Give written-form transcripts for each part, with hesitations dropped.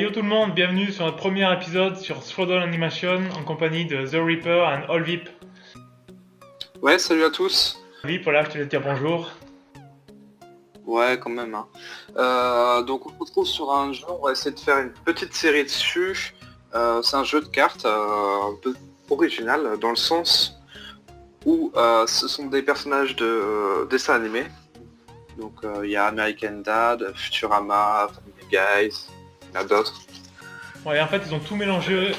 Yo tout le monde, bienvenue sur notre premier épisode sur Throttle Animation en compagnie de The Reaper and All Vip. Ouais, salut à tous. Vip, voilà, je te laisse dire bonjour. Ouais, quand même. Donc on se retrouve sur un jeu, on va essayer de faire une petite série dessus. C'est un jeu de cartes un peu original dans le sens où ce sont des personnages de dessins animés. Donc il y a American Dad, Futurama, Family Guys, il y en a d'autres. Ouais, en fait, ils ont tout mélangé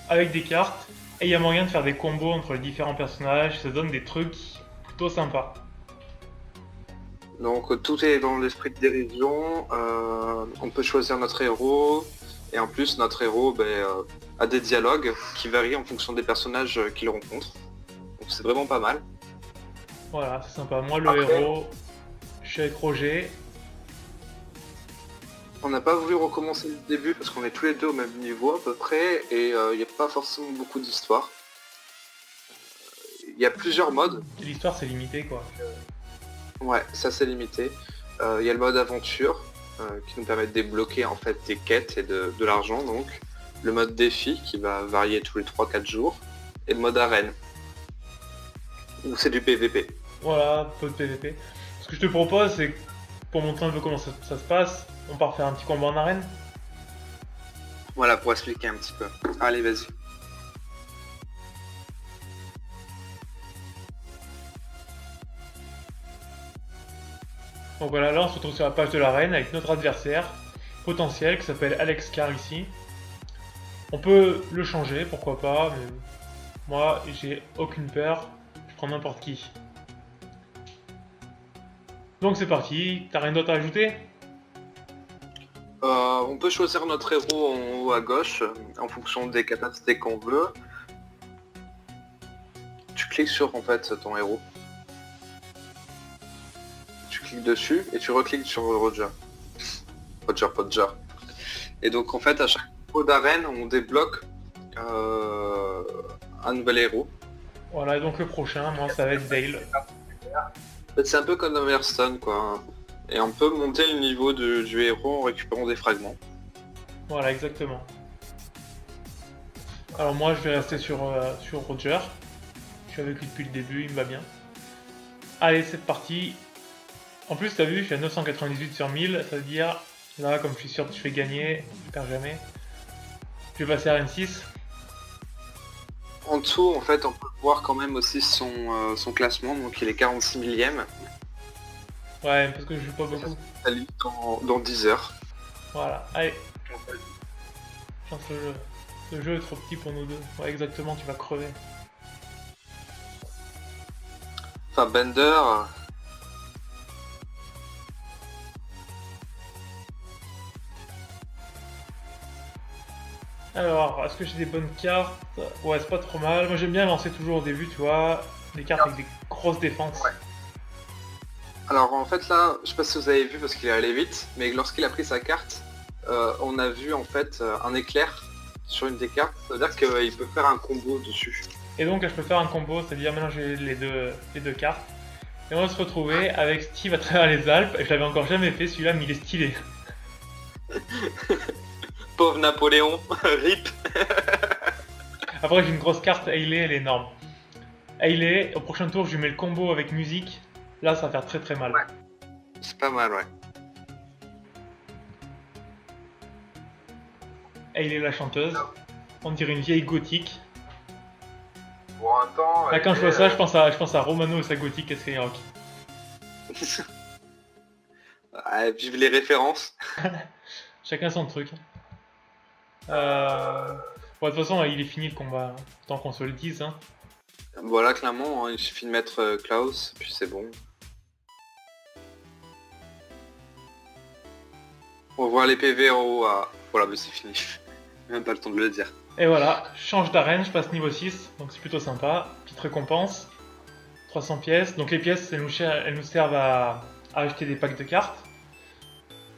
avec des cartes et il y a moyen de faire des combos entre les différents personnages, ça donne des trucs plutôt sympas. Donc tout est dans l'esprit de dérision, on peut choisir notre héros, et en plus notre héros a des dialogues qui varient en fonction des personnages qu'il rencontre. Donc c'est vraiment pas mal. Voilà, c'est sympa. Moi, le Après, héros, je suis avec Roger. on n'a pas voulu recommencer le début parce qu'on est tous les deux au même niveau à peu près, et il n'y a pas forcément beaucoup d'histoire. Il y a plusieurs modes, L'histoire, c'est limité, quoi. ouais, ça c'est limité. Il y a le mode aventure, qui nous permet de débloquer en fait des quêtes et de l'argent donc. Le mode défi qui va varier tous les 3-4 jours. Et le mode arène, où c'est du PVP. Voilà, peu de PVP. Ce que je te propose, c'est que pour montrer un peu comment ça se passe, on part faire un petit combat en arène. Voilà, pour expliquer un petit peu. Allez, vas-y. Donc voilà, là on se retrouve sur la page de l'arène avec notre adversaire potentiel qui s'appelle Alex Carr ici. On peut le changer, pourquoi pas, mais moi j'ai aucune peur, je prends n'importe qui. Donc c'est parti, t'as rien d'autre à ajouter? On peut choisir notre héros en haut à gauche, en fonction des capacités qu'on veut. Tu cliques sur en fait ton héros. Tu cliques dessus et tu recliques sur Roger. Roger. Et donc en fait à chaque niveau d'arène on débloque un nouvel héros. Voilà, et donc le prochain, moi ça va être Dale. En fait, c'est un peu comme dans Hearthstone quoi. Et on peut monter le niveau du héros en récupérant des fragments. Voilà, exactement. Alors moi je vais rester sur Roger. Je suis avec lui depuis le début, il me va bien. Allez, c'est parti. En plus, t'as vu, je suis à 998 sur 1000, ça veut dire, là, comme je suis sûr que je vais gagner, je perds jamais. Je vais passer à N6. En dessous, en fait, on peut voir quand même aussi son classement, donc il est 46 millième. Ouais, parce que je joue pas beaucoup. Ça lit dans 10 heures. Voilà, allez, je lance le jeu. Ce jeu est trop petit pour nous deux. Ouais, exactement, tu vas crever. Enfin, Bender, Alors, est-ce que j'ai des bonnes cartes? Ouais, c'est pas trop mal. Moi, j'aime bien lancer toujours au début, tu vois, des cartes avec des grosses défenses. Ouais. Alors en fait là, je sais pas si vous avez vu parce qu'il est allé vite, mais lorsqu'il a pris sa carte, on a vu en fait un éclair sur une des cartes, ça veut dire qu'il peut faire un combo dessus. Et donc, là, je peux faire un combo, c'est-à-dire mélanger les deux cartes. Et on va se retrouver avec Steve à travers les Alpes. Et je l'avais encore jamais fait, celui-là, mais il est stylé. Pauvre Napoléon, rip. Après, j'ai une grosse carte Hayley, elle est énorme. Hayley, au prochain tour, je lui mets le combo avec musique. Là, ça va faire très très mal. Ouais. C'est pas mal, ouais. Hayley, la chanteuse. On dirait une vieille gothique. Bon, attends. Là, quand je vois ça, je pense à Romano et sa gothique à Skyrock. Vive les références. Chacun son truc. Bon, de toute façon, il est fini le combat. Hein. Tant qu'on se le dise. Hein. Voilà, clairement, hein, il suffit de mettre Klaus, puis c'est bon. On voit les PV en haut à... Voilà, mais c'est fini. Même pas le temps de le dire. Et voilà, change d'arène, je passe niveau 6, donc c'est plutôt sympa. Petite récompense, 300 pièces. Donc les pièces, elles nous servent à acheter des packs de cartes.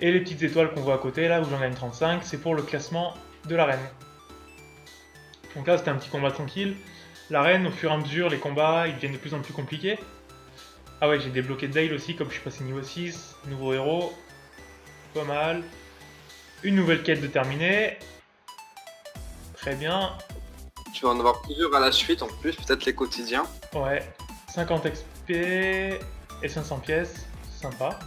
Et les petites étoiles qu'on voit à côté, là où j'en gagne 35, c'est pour le classement de l'arène. Donc là, c'était un petit combat tranquille. L'arène, au fur et à mesure, les combats, ils deviennent de plus en plus compliqués. Ah ouais, j'ai débloqué Dale aussi, comme je suis passé niveau 6. Nouveau héros. Pas mal. Une nouvelle quête de terminer. Très bien. Tu vas en avoir plusieurs à la suite en plus, peut-être les quotidiens. Ouais. 50 XP et 500 pièces. Sympa.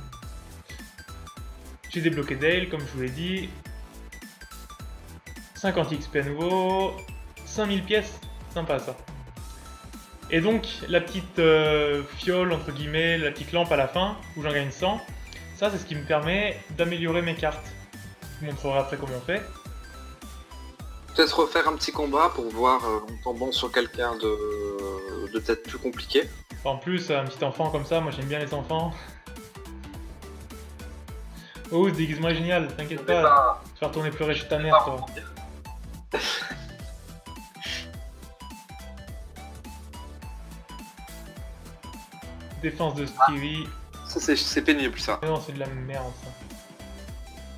J'ai débloqué Dale, comme je vous l'ai dit. 50 XP à nouveau. 5000 pièces. Sympa ça. Et donc, la petite fiole, entre guillemets, la petite lampe à la fin, où j'en gagne 100, ça c'est ce qui me permet d'améliorer mes cartes. Je vous montrerai après comment on fait. Peut-être refaire un petit combat pour voir en tombant sur quelqu'un de peut-être plus compliqué. En plus, un petit enfant comme ça, moi j'aime bien les enfants. Oh, ce déguisement est génial, t'inquiète pas. Tu vas retourner pleurer chez ta mère, toi. Défense de Stevie. Ça c'est pénible ça. Mais non, c'est de la merde ça.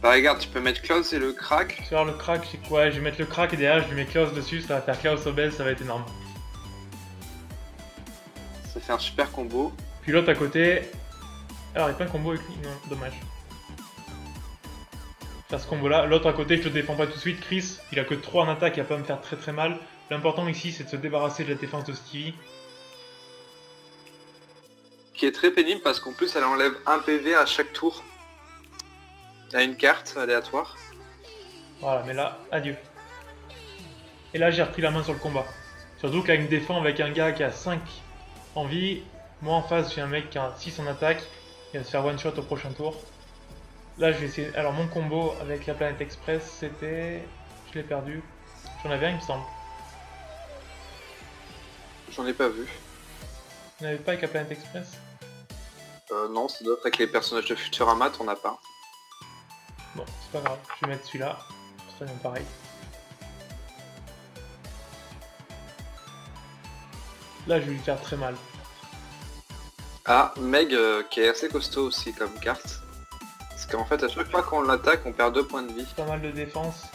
Bah regarde, tu peux mettre Klaus et le crack. Tu vois le crack, c'est quoi? Je vais mettre le crack et derrière je lui mets Klaus dessus, ça va faire Klaus obèse, ça va être énorme. Ça fait un super combo. Puis l'autre à côté. Alors il n'y a pas un combo avec lui, non, dommage. Faire ce combo là. L'autre à côté, je te défends pas tout de suite. Chris, il a que 3 en attaque, il va pas me faire très très mal. L'important ici, c'est de se débarrasser de la défense de Stevie. Qui est très pénible parce qu'en plus elle enlève un PV à chaque tour. À une carte aléatoire. Voilà, mais là, adieu. Et là, j'ai repris la main sur le combat. Surtout qu'avec une défense avec un gars qui a 5 en vie, moi en face, j'ai un mec qui a 6 en attaque, il va se faire one shot au prochain tour. Là, je vais essayer. Alors, mon combo avec la planète express, c'était. Je l'ai perdu. J'en avais un, il me semble. J'en ai pas vu. Vous n'avez pas avec la planète express? Non, c'est d'autres avec les personnages de Futurama, t'en as pas. Bon, c'est pas grave, je vais mettre celui-là. C'est très bien pareil. Là, je vais lui faire très mal. Ah, Meg qui est assez costaud aussi comme carte. Parce qu'en fait, à chaque fois qu'on l'attaque, on perd 2 points de vie. Pas mal de défense.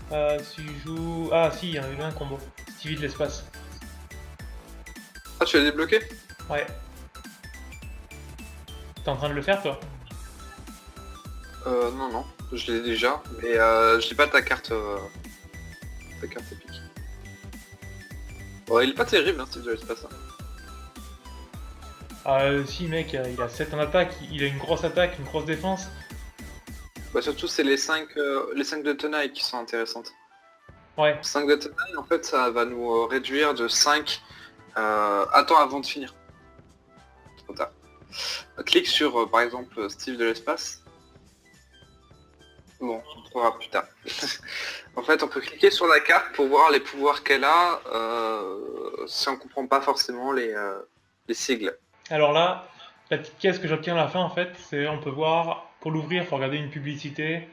Si je joue... Ah si, il y en avait un combo. Stevie de l'espace. Ah, tu l'as débloqué? Ouais. T'es en train de le faire, toi? Non, non, je l'ai déjà, mais je n'ai pas ta carte épique. Ouais, il est pas terrible, hein, Steve de l'espace. Si, mec, il a 7 en attaque, il a une grosse attaque, une grosse défense. Bah, surtout, c'est les 5 de tenaille qui sont intéressantes. Ouais. 5 de tenaille, en fait, ça va nous réduire de 5. Attends, avant de finir. Trop tard. Clique sur, par exemple, Steve de l'espace. Bon, on trouvera plus tard. En fait, on peut cliquer sur la carte pour voir les pouvoirs qu'elle a, si on comprend pas forcément les sigles. Alors là, la petite caisse que j'obtiens à la fin, en fait, c'est on peut voir, pour l'ouvrir, il faut regarder une publicité.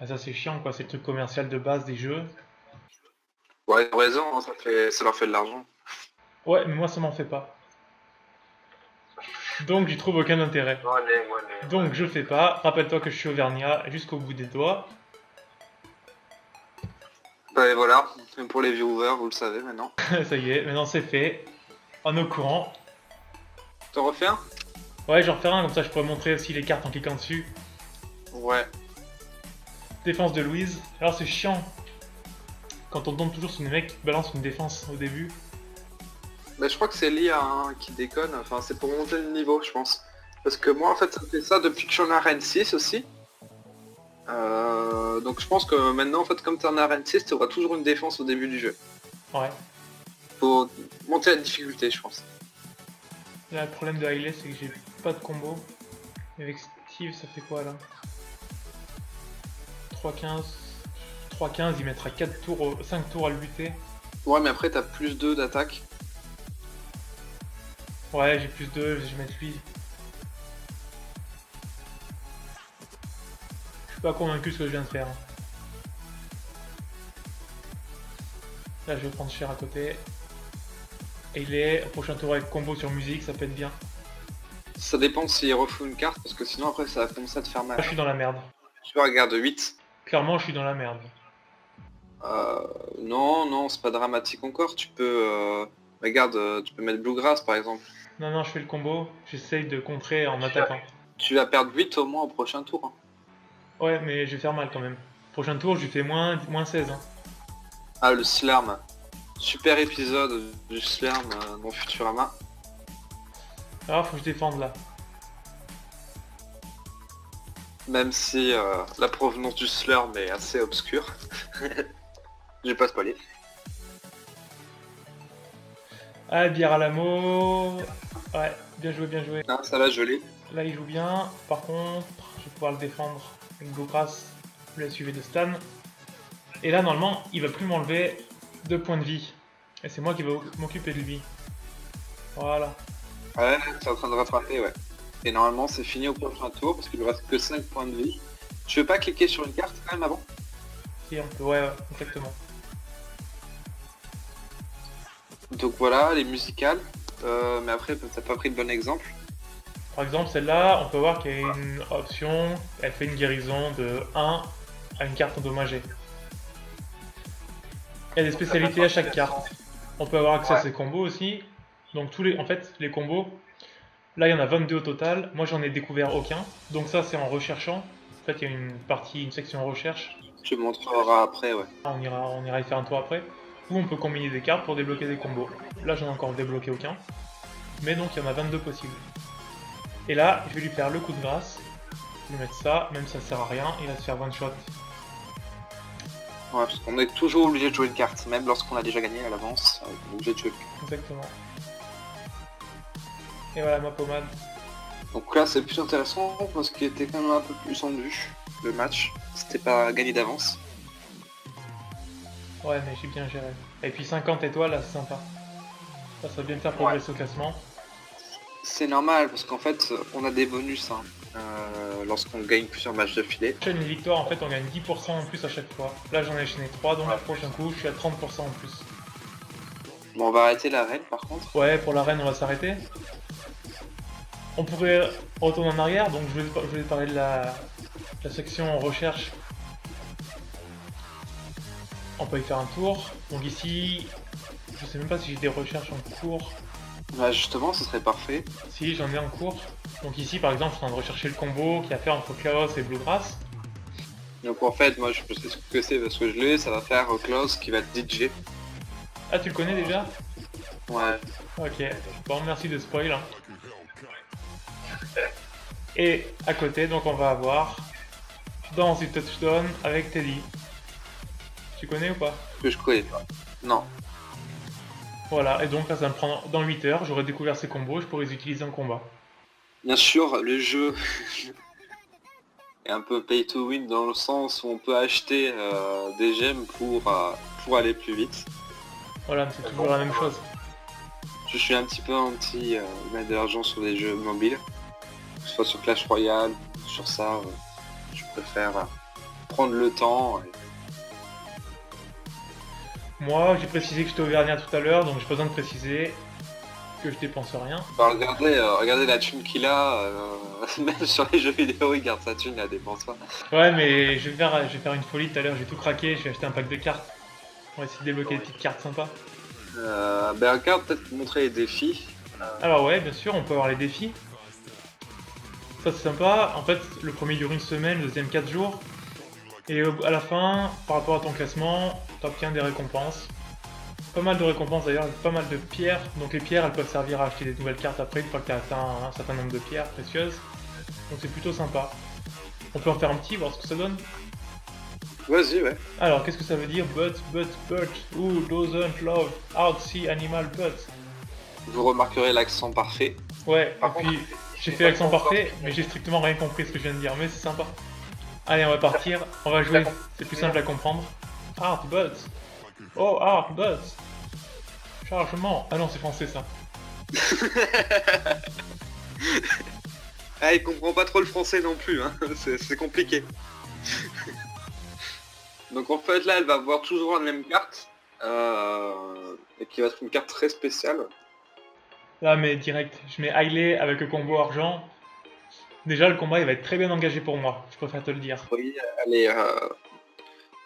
Ah, ça c'est chiant, quoi, c'est le truc commercial de base des jeux. Ouais, ils ont raison, hein, ça leur fait de l'argent. Ouais, mais moi ça m'en fait pas. Donc j'y trouve aucun intérêt. Donc je fais pas. Rappelle-toi que je suis Auvergnat jusqu'au bout des doigts. Bah, et voilà, même pour les viewers, vous le savez maintenant. Ça y est, maintenant c'est fait. En au courant. T'en refais un? Ouais, j'en refais un, comme ça je pourrais montrer aussi les cartes en cliquant dessus. Ouais. Défense de Louise. Alors c'est chiant. Quand on tombe toujours sur des mecs qui balancent une défense au début. Bah, je crois que c'est l'IA hein, qui déconne, enfin c'est pour monter le niveau je pense. Parce que moi en fait ça fait ça depuis que je suis en arène 6 aussi. Donc je pense que maintenant en fait comme t'es en arène 6, tu auras toujours une défense au début du jeu. Ouais. Faut monter la difficulté je pense. Là le problème de Hailey c'est que j'ai pas de combo. Et avec Steve ça fait quoi là? 3-15. 3-15, il mettra 4 tours, 5 tours à le buter. Ouais mais après t'as plus 2 d'attaque. Ouais, j'ai plus 2, je vais mettre lui. Je suis pas convaincu de ce que je viens de faire. Là, je vais prendre cher à côté. Et il est au prochain tour avec combo sur musique, ça peut être bien. Ça dépend s'il refoue une carte parce que sinon après ça va commencer à te faire mal. Là, je suis dans la merde. Tu peux regarder 8. Clairement, je suis dans la merde. Non, non, c'est pas dramatique encore. Tu peux... regarde, tu peux mettre Bluegrass par exemple. Non, non, je fais le combo. J'essaye de contrer en attaquant. Tu vas perdre 8 au moins au prochain tour. Hein. Ouais, mais je vais faire mal quand même. Prochain tour, je lui fais moins 16. Hein. Ah, le Slurm. Super épisode du Slurm dans Futurama. Alors, faut que je défende là. Même si la provenance du Slurm est assez obscure. J'ai pas spoilé. Ah, bière à l'amo. Ouais, bien joué, bien joué. Non, ça va, je l'ai. Là, il joue bien. Par contre, je vais pouvoir le défendre avec Gokras, le SUV de Stan. Et là, normalement, il va plus m'enlever 2 points de vie. Et c'est moi qui vais m'occuper de lui. Voilà. Ouais, c'est en train de rattraper, ouais. Et normalement, c'est fini au prochain tour parce qu'il lui reste que 5 points de vie. Tu veux pas cliquer sur une carte quand même avant? Si, on peut, ouais, exactement. Donc voilà, les musicales. Mais après, t'as pas pris de bon exemple. Par exemple, celle-là, on peut voir qu'il y a une option, elle fait une guérison de 1 à une carte endommagée. Il y a des spécialités à chaque carte. On peut avoir accès à ses combos aussi. Donc en fait, les combos, là il y en a 22 au total. Moi j'en ai découvert aucun. Donc ça c'est en recherchant. En fait, il y a une section recherche. Tu me montreras après, ouais. On ira y faire un tour après. Où on peut combiner des cartes pour débloquer des combos. Là j'en ai encore débloqué aucun. Mais donc il y en a 22 possibles. Et là, je vais lui faire le coup de grâce. Je vais lui mettre ça, même si ça sert à rien, il va se faire one shot. Ouais, parce qu'on est toujours obligé de jouer une carte, même lorsqu'on a déjà gagné à l'avance, on est obligé de jouer. Exactement. Et voilà ma pommade. Donc là, c'est plus intéressant parce qu'il était quand même un peu plus en vue, le match. C'était pas gagné d'avance. Ouais, mais j'ai bien géré. Et puis 50 étoiles, là, c'est sympa. Ça va bien me faire progresser au classement. C'est normal parce qu'en fait, on a des bonus hein, lorsqu'on gagne plusieurs matchs d'affilée. Prochaine victoire, en fait, on gagne 10% en plus à chaque fois. Là, j'en ai enchaîné 3, donc le prochain coup, je suis à 30% en plus. Bon, on va arrêter l'arène par contre. Ouais, pour l'arène, on va s'arrêter. On pourrait retourner en arrière, donc je vais parler de la section recherche. On peut y faire un tour. Donc ici, je sais même pas si j'ai des recherches en cours. Bah justement, ce serait parfait. Si, j'en ai en cours. Donc ici, par exemple, je suis en train de rechercher le combo qu'il y a à faire entre Chaos et Bluegrass. Donc en fait, moi je sais ce que c'est parce que je l'ai, ça va faire Klaus qui va être DJ. Ah, tu le connais déjà? Ouais. Ok, bon, merci de spoil. Hein. Et à côté, donc on va avoir Danse du Touchdown avec Teddy. Tu connais ou pas? Que je connais pas. Non. Voilà, et donc là ça va me prendre dans 8 heures, j'aurai découvert ces combos, je pourrais les utiliser en combat. Bien sûr, le jeu est un peu pay to win dans le sens où on peut acheter des gemmes pour aller plus vite. Voilà, mais c'est toujours la même chose. Je suis un petit peu anti mettre de l'argent sur des jeux mobiles, que ce soit sur Clash Royale, sur ça, je préfère prendre le temps. Moi, j'ai précisé que j'étais auvergnat tout à l'heure, donc j'ai pas besoin de préciser que je dépense rien. Bah, regardez la thune qu'il a, même sur les jeux vidéo, il garde sa thune, il la dépense pas. Ouais, mais je vais faire une folie tout à l'heure, j'ai tout craqué, j'ai acheté un pack de cartes. On va essayer de débloquer des petites cartes sympas. Ben regarde, peut-être montrer les défis. Alors ouais, bien sûr, on peut avoir les défis. Ça c'est sympa, en fait le premier dure une semaine, le deuxième 4 jours. Et à la fin, par rapport à ton classement, t'obtiens des récompenses. Pas mal de récompenses d'ailleurs, pas mal de pierres. Donc les pierres elles peuvent servir à acheter des nouvelles cartes après une fois que tu as atteint un certain nombre de pierres précieuses. Donc c'est plutôt sympa. On peut en faire un petit, voir ce que ça donne. Vas-y, ouais. Alors qu'est-ce que ça veut dire but, who doesn't love out-sea animal but? Vous remarquerez l'accent parfait. Ouais, et puis j'ai fait l'accent parfait, mais j'ai strictement rien compris ce que je viens de dire, mais c'est sympa. Allez, on va partir, on va jouer, c'est plus simple à comprendre. Hard but. Oh, hard but. Chargement. Ah non, c'est français ça. Ah, il comprend pas trop le français non plus, hein. C'est compliqué. Donc en fait là, elle va avoir toujours la même carte, et qui va être une carte très spéciale. Là, mais direct, je mets Hailey avec le combo argent. Déjà, le combat il va être très bien engagé pour moi, je préfère te le dire. Oui, elle est,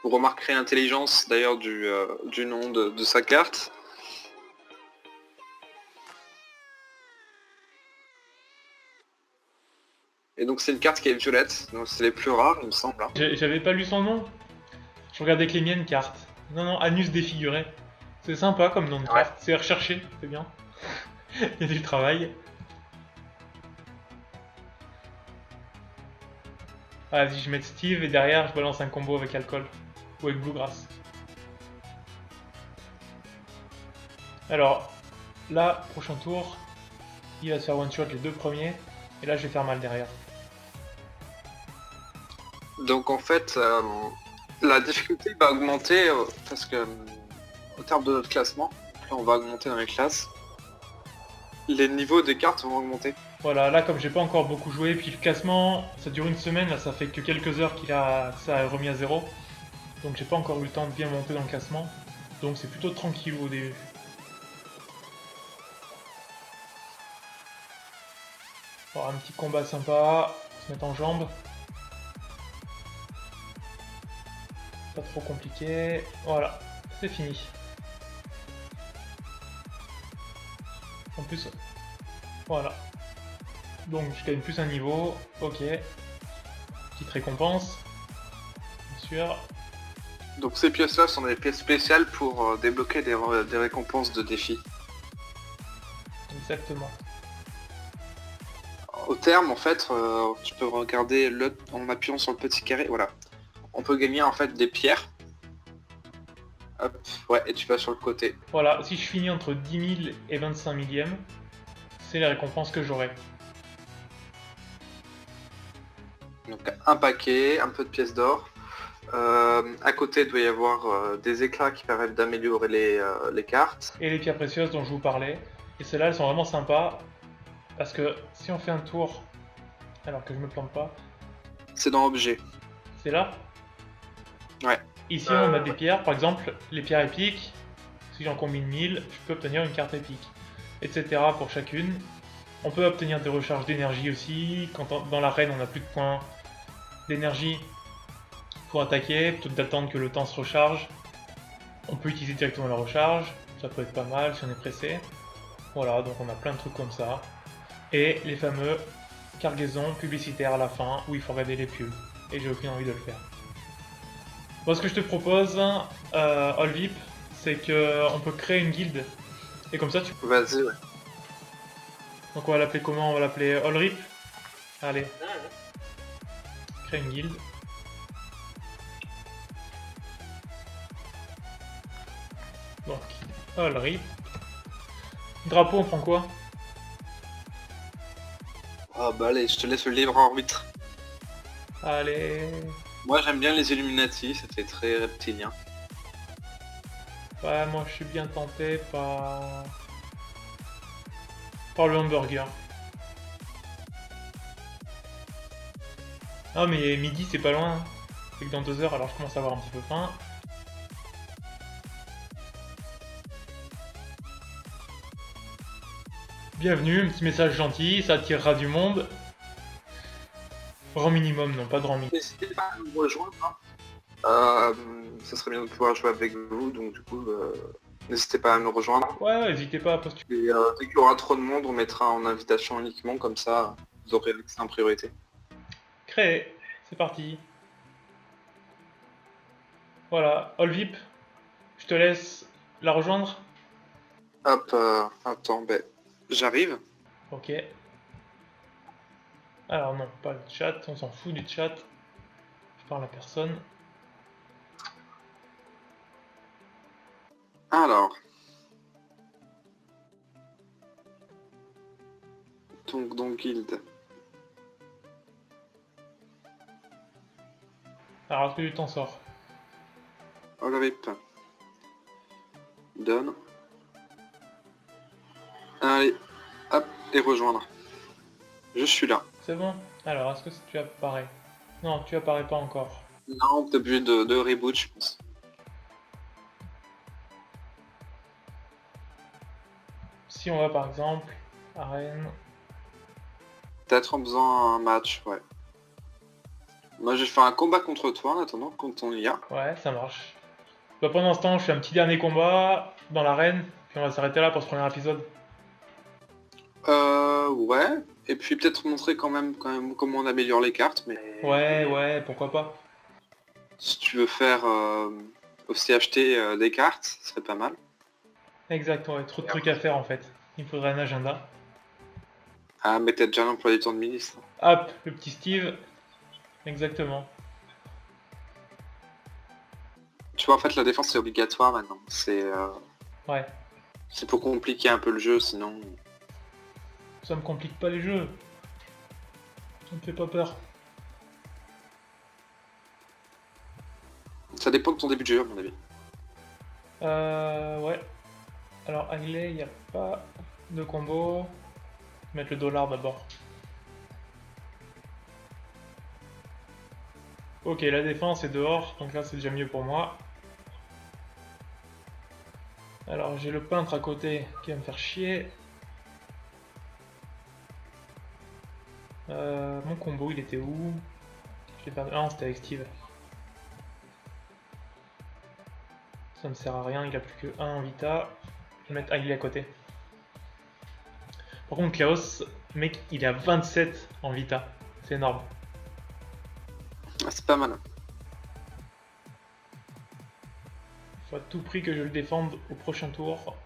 vous remarquerez l'intelligence d'ailleurs du nom de sa carte. Et Et donc c'est une carte qui est violette, donc c'est les plus rares il me semble. Hein. J'avais pas lu son nom. Je regardais que les miennes cartes. Non, Anus défiguré. C'est sympa comme nom de carte. C'est recherché, c'est bien. Il y a du travail. Ah, vas-y, je mets Steve et derrière je balance un combo avec alcool. Ou avec Bluegrass. Alors, là, prochain tour, il va se faire one-shot les deux premiers. Et là, je vais faire mal derrière. Donc en fait, la difficulté va augmenter parce que au terme de notre classement, là on va augmenter dans les classes, les niveaux des cartes vont augmenter. Voilà, là comme j'ai pas encore beaucoup joué, puis le classement, ça dure une semaine, là ça fait que quelques heures ça a remis à 0. Donc j'ai pas encore eu le temps de bien monter dans le classement. Donc c'est plutôt tranquille au début. Alors, un petit combat sympa, se mettre en jambes. Pas trop compliqué. Voilà, c'est fini. En plus, voilà. Donc je gagne plus un niveau, ok. Petite récompense, bien sûr. Donc ces pièces-là sont des pièces spéciales pour débloquer des récompenses de défis. Exactement. Au terme, en fait, tu peux regarder en appuyant sur le petit carré, voilà. On peut gagner en fait des pierres. Hop, ouais, et tu vas sur le côté. Voilà, si je finis entre 10 000 et 25 millièmes, c'est les récompenses que j'aurai. Donc un paquet, un peu de pièces d'or. À côté, il doit y avoir des éclats qui permettent d'améliorer les cartes. Et les pierres précieuses dont je vous parlais. Et celles-là, elles sont vraiment sympas. Parce que si on fait un tour, alors que je me plante pas, C'est dans objet. c'est là. Ouais. Ici, on a des pierres, par exemple, les pierres épiques. Si j'en combine 1000, je peux obtenir une carte épique, etc. pour chacune. On peut obtenir des recharges d'énergie aussi. Quand dans l'arène, on n'a plus de points d'énergie pour attaquer, plutôt que d'attendre que le temps se recharge. On peut utiliser directement la recharge, ça peut être pas mal si on est pressé. Voilà, donc on a plein de trucs comme ça. Et les fameux cargaisons publicitaires à la fin où il faut regarder les pubs. Et j'ai aucune envie de le faire. Bon, ce que je te propose, Olvip, c'est qu'on peut créer une guilde. Et comme ça, tu peux. Vas-y, ouais. Donc on va l'appeler comment? On va l'appeler Olrip. Allez. Créer une guilde. Donc, Olrip. Drapeau, on prend quoi? Ah bah allez, je te laisse le libre arbitre. Allez. Moi j'aime bien les Illuminati, ça fait très reptilien. Ouais, moi je suis bien tenté par le hamburger. Ah mais midi c'est pas loin. Hein. C'est que dans 2 heures, alors je commence à avoir un petit peu faim. Bienvenue, un petit message gentil, ça attirera du monde. Rang minimum, non pas de rang minimum. N'hésitez pas à nous rejoindre. Hein. Ça serait bien de pouvoir jouer avec vous, donc du coup, n'hésitez pas à nous rejoindre. Ouais, n'hésitez pas à postuler. Et dès qu'il y aura trop de monde, on mettra en invitation uniquement, comme ça, vous aurez accès en priorité. Créer, c'est parti. Voilà, Olvip, je te laisse la rejoindre. Hop, attends, ben, j'arrive. Ok. Alors non, pas le chat, on s'en fout du chat. Je parle à personne. Alors. Donc, dans Guild. Alors est-ce que tu t'en sors? Olrip. Donne. Allez, hop, et rejoindre. Je suis là. C'est bon? Alors est-ce que tu apparais? Non, tu apparais pas encore. Non, t'es obligé de reboot, je pense. Si on va par exemple, arène... Peut-être en faisant un match, ouais. Moi, j'ai fait un combat contre toi en attendant quand on y a. Ouais, ça marche. Bah, pendant ce temps, je fais un petit dernier combat dans l'arène, puis on va s'arrêter là pour ce premier épisode. Ouais. Et puis peut-être montrer quand même comment on améliore les cartes, mais Ouais, pourquoi pas. si tu veux faire aussi acheter des cartes, ce serait pas mal. Exact, ouais, trop de trucs à faire en fait. Il me faudrait un agenda. Ah, mais t'as déjà un emploi du temps de ministre. Hop, le petit Steve. Exactement. Tu vois, en fait, la défense c'est obligatoire maintenant. Ouais, C'est pour compliquer un peu le jeu, sinon... ça me complique pas les jeux. Ça me fait pas peur. Ça dépend de ton début de jeu, à mon avis. Ouais. Alors, Hagley, il n'y a pas de combo. Mettre le dollar d'abord. Ok, la défense est dehors, donc là c'est déjà mieux pour moi. Alors j'ai le peintre à côté qui va me faire chier. Mon combo il était où? Je l'ai perdu. Ah non, c'était avec Steve. Ça me sert à rien, il a plus que 1 en vita. Je vais mettre Hagley à côté. Par contre Chaos, mec, il est à 27 en vita. C'est énorme. Ah, c'est pas mal. Il faut à tout prix que je le défende au prochain tour.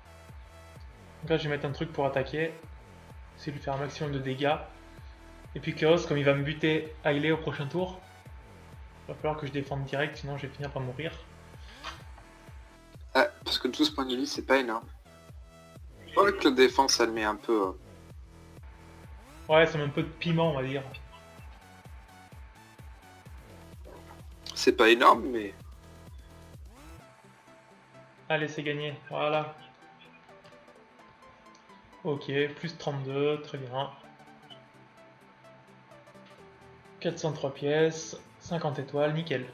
Donc là je vais mettre un truc pour attaquer. C'est lui faire un maximum de dégâts. Et puis Chaos, comme il va me buter Hagley au prochain tour, il va falloir que je défende direct, sinon je vais finir par mourir. Ah, parce que 12 points de vie, c'est pas énorme. Je crois que la défense, elle met un peu... Ouais, ça met un peu de piment, on va dire. C'est pas énorme, mais... Allez, c'est gagné, voilà. Ok, plus 32, très bien. 403 pièces, 50 étoiles, nickel.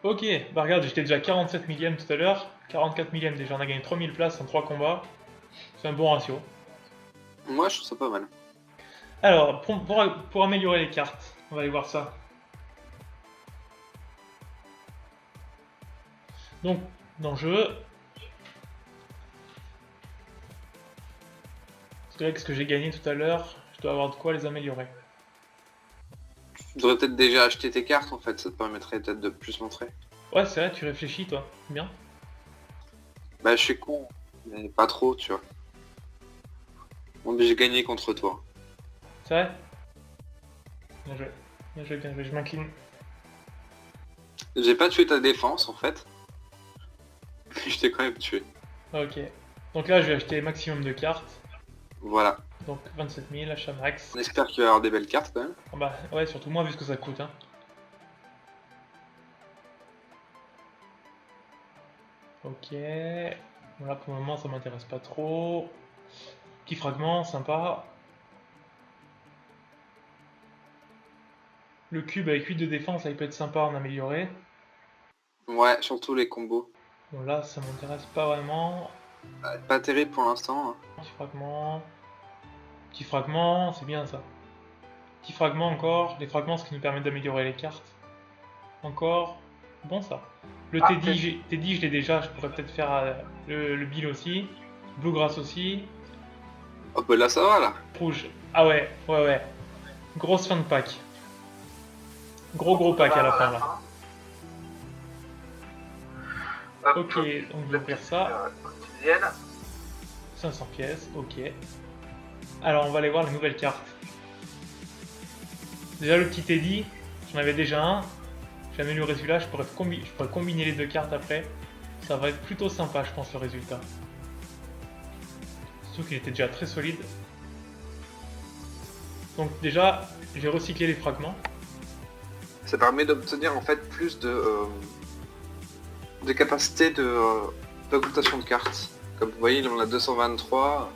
Ok, bah regarde, j'étais déjà 47 millième tout à l'heure, 44 millième déjà, on a gagné 3000 places en 3 combats. C'est un bon ratio. Moi, je trouve ça pas mal. Alors, pour améliorer les cartes, on va aller voir ça. Donc, dans le jeu, parce que avec ce que j'ai gagné tout à l'heure, je dois avoir de quoi les améliorer. Tu devrais peut-être déjà acheter tes cartes, en fait. Ça te permettrait peut-être de plus montrer. Ouais, c'est vrai, tu réfléchis toi, bien. Bah, je suis con, mais pas trop, tu vois. Bon, mais j'ai gagné contre toi. C'est vrai. Bien joué, bien joué, je m'incline. J'ai pas tué ta défense, en fait. Puis je t'ai quand même tué. Ok. Donc là, je vais acheter maximum de cartes. Voilà. Donc 27 000, achat max. On espère qu'il va y avoir des belles cartes, quand même. Ah bah ouais, surtout moi, vu ce que ça coûte. Hein. Ok. Voilà, pour le moment, ça m'intéresse pas trop. Petit fragment, sympa. Le cube avec 8 de défense, ça il peut être sympa à en améliorer. Ouais, surtout les combos. Bon là, ça m'intéresse pas vraiment. Pas terrible pour l'instant. Hein. Petit fragment. Petit fragment, c'est bien ça. Petit fragment encore. Les fragments, ce qui nous permet d'améliorer les cartes. Encore. Bon ça. Le Teddy, je l'ai déjà. Je pourrais peut-être faire le Bill aussi. Bluegrass aussi. Oh bah là ça va là. Rouge. Ah ouais. Grosse fin de pack. Gros pack à la fin là. Ok, donc je vais ouvrir ça. 500 pièces, ok. Alors on va aller voir les nouvelles cartes. Déjà le petit Teddy, j'en avais déjà un. J'ai amélioré celui-là, je pourrais combiner les deux cartes après. Ça va être plutôt sympa je pense le résultat. Surtout qu'il était déjà très solide. Donc déjà, j'ai recyclé les fragments. Ça permet d'obtenir en fait plus de capacité d'augmentation de cartes. Comme vous voyez, il en a 223,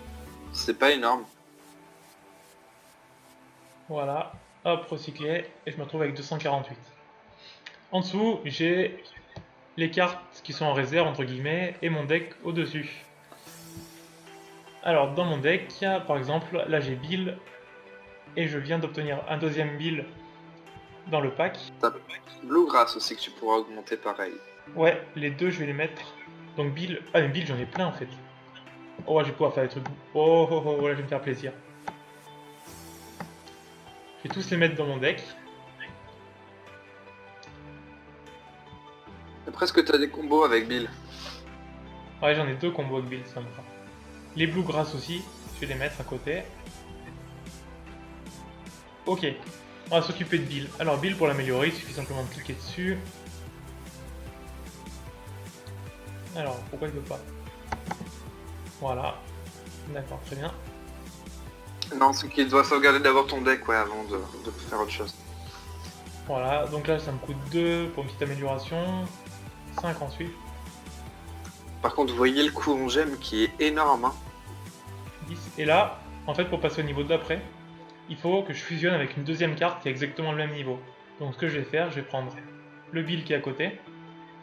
c'est pas énorme. Voilà, hop, recyclé, et je me retrouve avec 248. En dessous, j'ai les cartes qui sont en réserve, entre guillemets, et mon deck au-dessus. Alors, dans mon deck, par exemple, là j'ai Bill, et je viens d'obtenir un deuxième Bill dans le pack. T'as Bluegrass aussi que tu pourras augmenter pareil. Ouais, les deux, je vais les mettre. Donc Bill... Ah, mais Bill, j'en ai plein, en fait. Oh, je vais pouvoir faire des trucs... Oh, oh, oh, là, je vais me faire plaisir. Je vais tous les mettre dans mon deck. Presque t'as des combos avec Bill. Ouais, j'en ai deux combos avec Bill, ça me va. Les Bluegrass aussi, je vais les mettre à côté. Ok, on va s'occuper de Bill. Alors Bill, pour l'améliorer, il suffit simplement de cliquer dessus. Alors, pourquoi il veut pas? Voilà. D'accord, très bien. Non, c'est qu'il doit sauvegarder d'abord ton deck, ouais, avant de faire autre chose. Voilà, donc là ça me coûte 2 pour une petite amélioration. 5 ensuite. Par contre, vous voyez le coût en gemme qui est énorme, hein. 10. Et là, en fait, pour passer au niveau d'après, il faut que je fusionne avec une deuxième carte qui a exactement le même niveau. Donc ce que je vais faire, je vais prendre le Bill qui est à côté.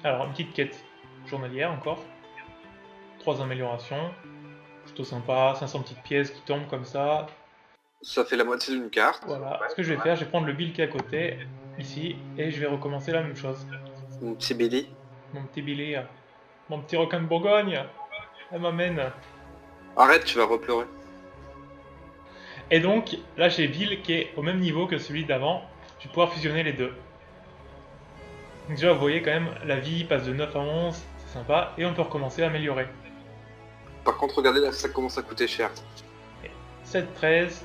Alors, une petite quête journalière encore. 3 améliorations. Plutôt sympa, 500 petites pièces qui tombent comme ça. Ça fait la moitié d'une carte. Voilà, ce que je vais faire, je vais prendre le Bill qui est à côté, ici, et je vais recommencer la même chose. Mon petit Billy. Mon petit Billy, mon petit requin de Bourgogne, elle m'amène. Arrête, tu vas repleurer. Et donc, là j'ai Bill qui est au même niveau que celui d'avant, je vais pouvoir fusionner les deux. Donc déjà, vous voyez quand même, la vie passe de 9 à 11, c'est sympa, et on peut recommencer à améliorer. Par contre, regardez là, ça commence à coûter cher. 7, 13.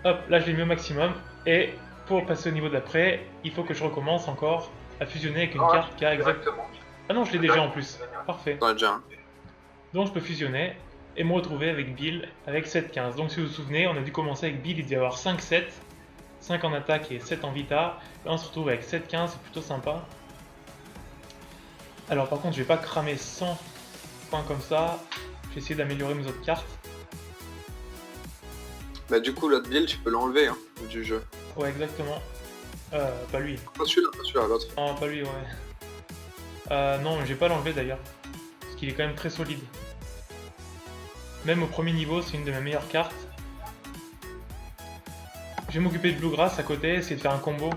Hop, là je l'ai mis au maximum, et pour passer au niveau d'après, il faut que je recommence encore à fusionner avec une carte qui a exactement... Ah non, je l'ai déjà en plus, parfait. T'en as déjà un. Donc je peux fusionner et me retrouver avec Bill avec 7-15. Donc si vous vous souvenez, on a dû commencer avec Bill, il devait y avoir 5-7, 5 en attaque et 7 en vita. Là on se retrouve avec 7-15, c'est plutôt sympa. Alors par contre je vais pas cramer 100 points comme ça, je vais essayer d'améliorer mes autres cartes. Bah du coup, l'autre Bill, tu peux l'enlever hein, du jeu. Ouais exactement. Pas lui. Pas celui-là, l'autre. Non pas lui ouais. Non je vais pas l'enlever d'ailleurs, parce qu'il est quand même très solide. Même au premier niveau c'est une de mes meilleures cartes. Je vais m'occuper de Bluegrass à côté, essayer de faire un combo.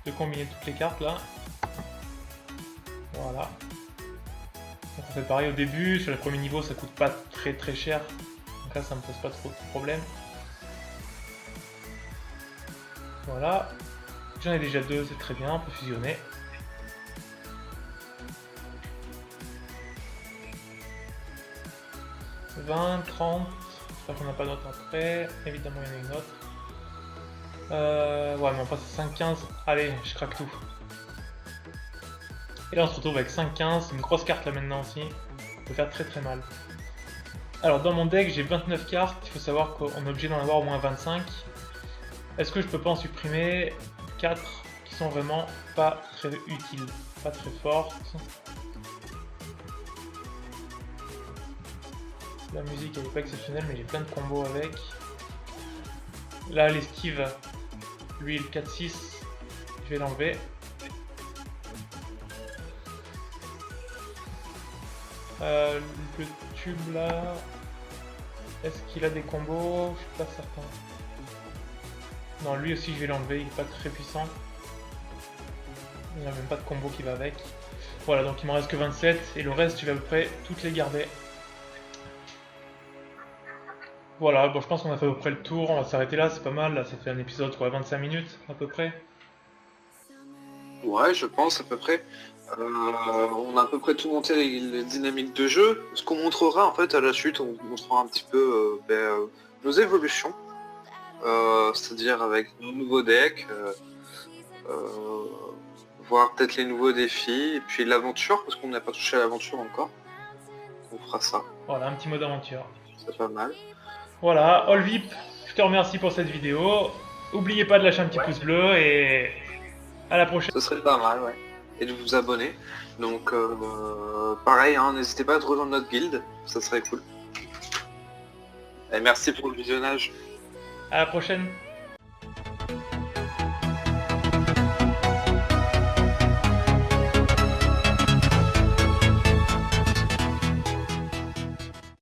De combiner toutes les cartes là. Voilà. Donc on fait pareil au début, sur le premier niveau ça coûte pas très cher. Donc là ça me pose pas trop de problème. Voilà. J'en ai déjà 2, c'est très bien, on peut fusionner. « 20, 30, j'espère qu'on n'a pas d'autre après, évidemment il y en a une autre. Ouais mais on passe à 5-15, allez je craque tout. Et là on se retrouve avec 5-15, c'est une grosse carte là maintenant aussi, ça peut faire très mal. Alors dans mon deck j'ai 29 cartes, il faut savoir qu'on est obligé d'en avoir au moins 25. Est-ce que je peux pas en supprimer 4 qui sont vraiment pas très utiles, pas très fortes. La musique elle est pas exceptionnelle mais j'ai plein de combos avec. Là l'esquive, lui le 4-6, je vais l'enlever. Le tube là, est-ce qu'il a des combos? Je suis pas certain. Non, lui aussi je vais l'enlever, il est pas très puissant. Il n'y a même pas de combo qui va avec. Voilà, donc il m'en reste que 27 et le reste je vais à peu près toutes les garder. Voilà, bon je pense qu'on a fait à peu près le tour, on va s'arrêter là, c'est pas mal, là ça fait un épisode quoi, 25 minutes à peu près. Ouais, je pense à peu près. On a à peu près tout monté les dynamiques de jeu. Ce qu'on montrera en fait à la suite, on montrera un petit peu nos évolutions. C'est-à-dire avec nos nouveaux decks, voir peut-être les nouveaux défis, et puis l'aventure, parce qu'on n'a pas touché à l'aventure encore. On fera ça. Voilà, un petit mode aventure. C'est pas mal. Voilà, Allvip, je te remercie pour cette vidéo. N'oubliez pas de lâcher un petit pouce bleu et à la prochaine. Ce serait pas mal, ouais. Et de vous abonner. Donc pareil, hein, n'hésitez pas à te rejoindre notre guilde, ça serait cool. Et merci pour le visionnage. À la prochaine.